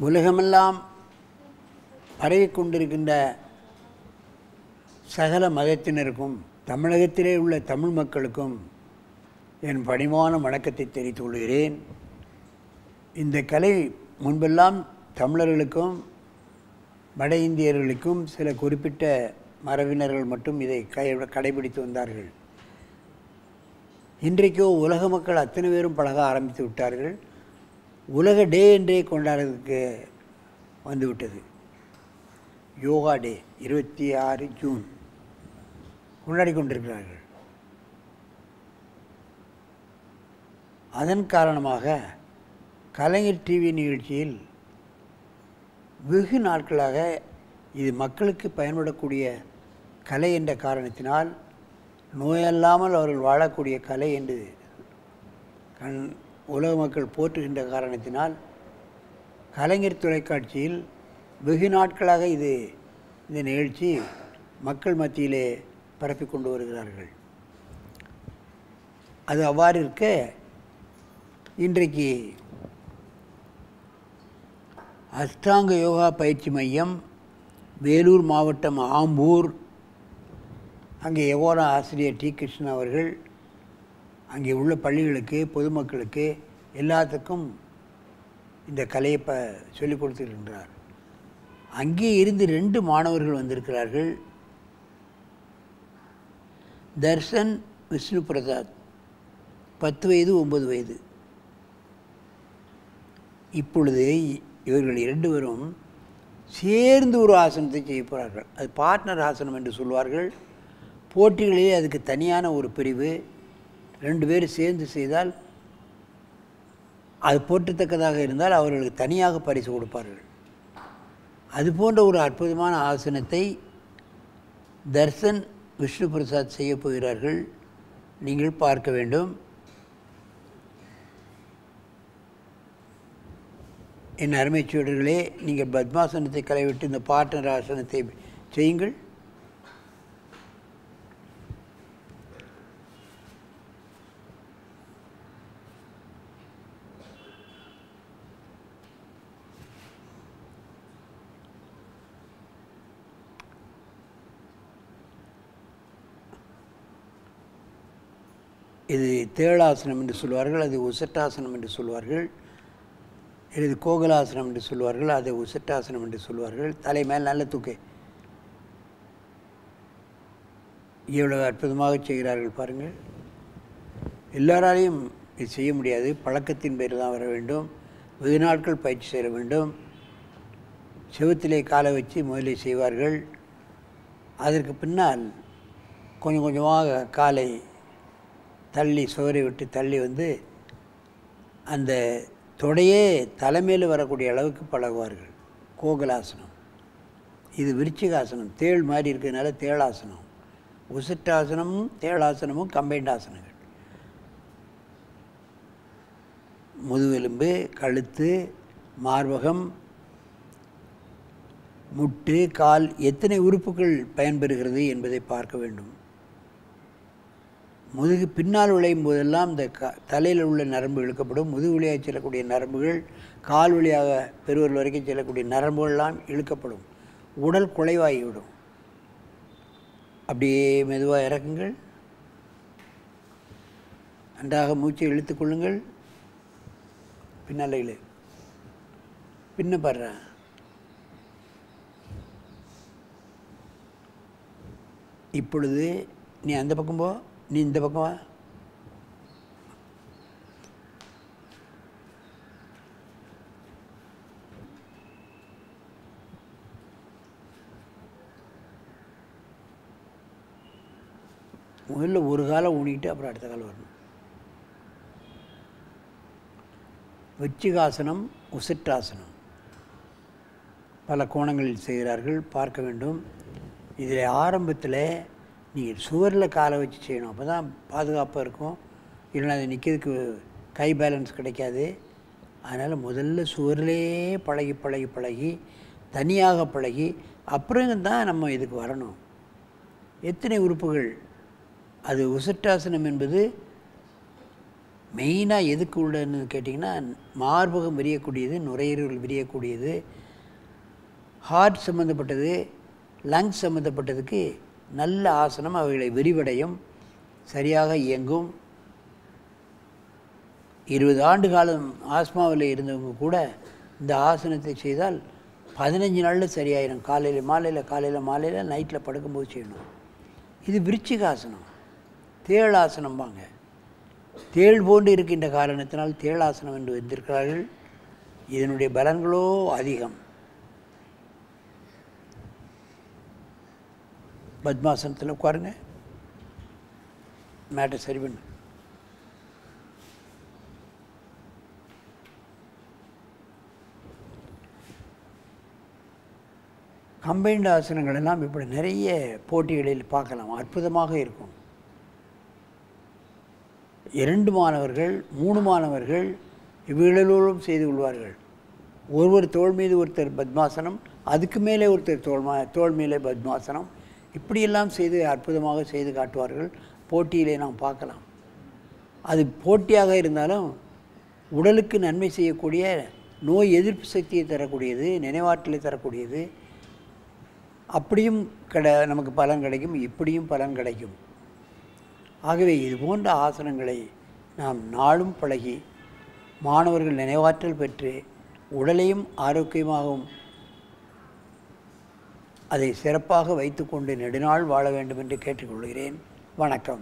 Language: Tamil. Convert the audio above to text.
உலகமெல்லாம் பரவிக்கொண்டிருக்கின்ற சகல மதத்தினருக்கும் தமிழகத்திலே உள்ள தமிழ் மக்களுக்கும் என் பணிவான வணக்கத்தை தெரிவித்துக் கொள்கிறேன். இந்த கலை முன்பெல்லாம் தமிழர்களுக்கும் வட இந்தியர்களுக்கும் சில குறிப்பிட்ட மரபினர்கள் மட்டும் இதை கடைபிடித்து வந்தார்கள். இன்றைக்கோ உலக மக்கள் அத்தனை பேரும் பழக ஆரம்பித்து விட்டார்கள். உலக டே என்றே கொண்டாடுறதுக்கு வந்துவிட்டது. யோகா டே 26 ஜூன் கொண்டாடி கொண்டிருக்கிறார்கள். அதன் காரணமாக கலைஞர் டிவி நிகழ்ச்சியில் வெகு நாட்களாக இது மக்களுக்கு பயன்படக்கூடிய கலை என்ற காரணத்தினால், நோயல்லாமல் அவர்கள் வாழக்கூடிய கலை என்று உலக மக்கள் போற்றுகின்ற காரணத்தினால் கலைஞர் தொலைக்காட்சியில் வெகு நாட்களாக இந்த நிகழ்ச்சி மக்கள் மத்தியிலே பரப்பி கொண்டு வருகிறார்கள். அது அவ்வாறு இருக்க, இன்றைக்கு அஷ்டாங்க யோகா பயிற்சி மையம் வேலூர் மாவட்டம் ஆம்பூர், அங்கே யோகா ஆசிரியர் டி கிருஷ்ணன் அவர்கள் அங்கே உள்ள பள்ளிகளுக்கு, பொதுமக்களுக்கு எல்லாத்துக்கும் இந்த கலையை சொல்லிக் கொடுத்துருக்கின்றார். அங்கே இருந்து 2 மாணவர்கள் வந்திருக்கிறார்கள். தர்ஷன், விஷ்ணு பிரசாத், 10 வயது 9 வயது. இப்பொழுது இவர்கள் 2 பேரும் சேர்ந்து ஒரு ஆசனத்தை செய்ய போகிறார்கள். அது பார்ட்னர் ஆசனம் என்று சொல்வார்கள். போட்டிகளிலே அதுக்கு தனியான ஒரு பிரிவு. 2 பேர் சேர்ந்து செய்தால் அது போற்றத்தக்கதாக இருந்தால் அவர்களுக்கு தனியாக பரிசு கொடுப்பார்கள். அதுபோன்ற ஒரு அற்புதமான ஆசனத்தை தர்ஷன், விஷ்ணு பிரசாத் செய்ய போகிறார்கள். நீங்கள் பார்க்க வேண்டும். என் அருமை சீடர்களே, நீங்கள் பத்மாசனத்தை களைவிட்டு இந்த பார்ட்னர் ஆசனத்தை செய்யுங்கள். இது தேளாசனம் என்று சொல்வார்கள், அது உசட்டாசனம் என்று சொல்வார்கள். இது கோகலாசனம் என்று சொல்வார்கள், அது உசட்டாசனம் என்று சொல்வார்கள். தலை மேல் நல்ல தூக்கு. எவ்வளவு அற்புதமாக செய்கிறார்கள் பாருங்கள். எல்லாராலையும் இது செய்ய முடியாது. பழக்கத்தின் பேர் தான் வர வேண்டும். வெகு நாட்கள் பயிற்சி செய்ய வேண்டும். செவுத்திலே காலை வச்சு முதலில் செய்வார்கள். அதற்கு பின்னால் கொஞ்சம் கொஞ்சமாக காலை தள்ளி, சுவரை விட்டு தள்ளி வந்து அந்த தொடையே தலைமையில் வரக்கூடிய அளவுக்கு பழகுவார்கள். கோகலாசனம். இது விருச்சிகாசனம், தேள் மாதிரி இருக்கிறதுனால தேளாசனம். உசட்டாசனமும் தேளாசனமும் கம்பைண்ட் ஆசனங்கள். முதுகெலும்பு, கழுத்து, மார்பகம், முட்டு, கால், எத்தனை உறுப்புகள் பயன்பெறுகிறது என்பதை பார்க்க வேண்டும். முதுகு பின்னால் விளையும் போதெல்லாம் இந்த தலையில் உள்ள நரம்பு இழுக்கப்படும். முதுகு வழியாக செல்லக்கூடிய நரம்புகள், கால் வழியாக பெருவர்கள் வரைக்கும் செல்லக்கூடிய நரம்புகள்லாம் இழுக்கப்படும். உடல் குலைவாகிவிடும். அப்படியே மெதுவாக இறக்குங்கள். நன்றாக மூச்சை இழுத்து கொள்ளுங்கள். பின்னால் இழு. பின்ன படுற. இப்பொழுது நீ அந்த பக்கம் போ, நீ இந்த பக்கம் வா. முதல்ல ஒரு காலை ஊனிக்கிட்டு அப்புறம் அடுத்த காலம் வரணும். விருச்சிகாசனம், உசட்டாசனம் பல கோணங்களில் செய்கிறார்கள், பார்க்க வேண்டும். இதில் ஆரம்பத்தில் நீங்கள் சுவரில் காலை வச்சு செய்யணும். அப்போ தான் பாதுகாப்பாக இருக்கும். இல்லைன்னா அது நிற்கிறதுக்கு கை பேலன்ஸ் கிடைக்காது. அதனால் முதல்ல சுவரிலே பழகி பழகி பழகி தனியாக பழகி அப்புறம் தான் நம்ம இதுக்கு வரணும். எத்தனை உறுப்புகள். அது உசட்டாசனம் என்பது மெயினாக எதுக்கு உள்ளன்னு கேட்டிங்கன்னா, மார்பகம் விரியக்கூடியது, நுரையீரல் விரியக்கூடியது, ஹார்ட் சம்மந்தப்பட்டது, லங்ஸ் சம்மந்தப்பட்டதுக்கு நல்ல ஆசனம். அவைகளை விரிவடையும், சரியாக இயங்கும். 20 ஆண்டு காலம் ஆஸ்மாவில் இருந்தவங்க கூட இந்த ஆசனத்தை செய்தால் 15 நாளில் சரியாயிடும். காலையில் மாலையில் நைட்டில் படுக்கும்போது செய்யணும். இது விருச்சிகாசனம், தேளாசனம்பாங்க. தேள் போன்று இருக்கின்ற காரணத்தினால் தேளாசனம் என்று வந்திருக்கிறார்கள். இதனுடைய பலன்களோ அதிகம். பத்மாசனத்தில் உட்காருங்க, மேட்டை சரி பண்ணு. கம்பைன்டு ஆசனங்கள் எல்லாம் இப்படி நிறைய போட்டிகளில் பார்க்கலாம். அற்புதமாக இருக்கும். 2 மாணவர்கள் 3 மாணவர்கள் இவ்விழலோடும் செய்து கொள்வார்கள். ஒருவர் தோள் மீது ஒருத்தர் பத்மாசனம், அதுக்கு மேலே ஒருத்தர் தோள் மேலே பத்மாசனம், இப்படியெல்லாம் செய்து அற்புதமாக செய்து காட்டுவார்கள். போட்டியிலே நாம் பார்க்கலாம். அது போட்டியாக இருந்தாலும் உடலுக்கு நன்மை செய்யக்கூடிய, நோய் எதிர்ப்பு சக்தியை தரக்கூடியது, நினைவாற்றலை தரக்கூடியது. அப்படியும் நமக்கு பலன் கிடைக்கும், இப்படியும் பலன் கிடைக்கும். ஆகவே இது போன்ற ஆசனங்களை நாம் நாளும் பழகி மாணவர்கள் நினைவாற்றல் பெற்று உடலையும் ஆரோக்கியமாகவும் அதை சிறப்பாக வைத்துக்கொண்டு நெடுநாள் வாழ வேண்டும் என்று கேட்டுக்கொள்கிறேன். வணக்கம்.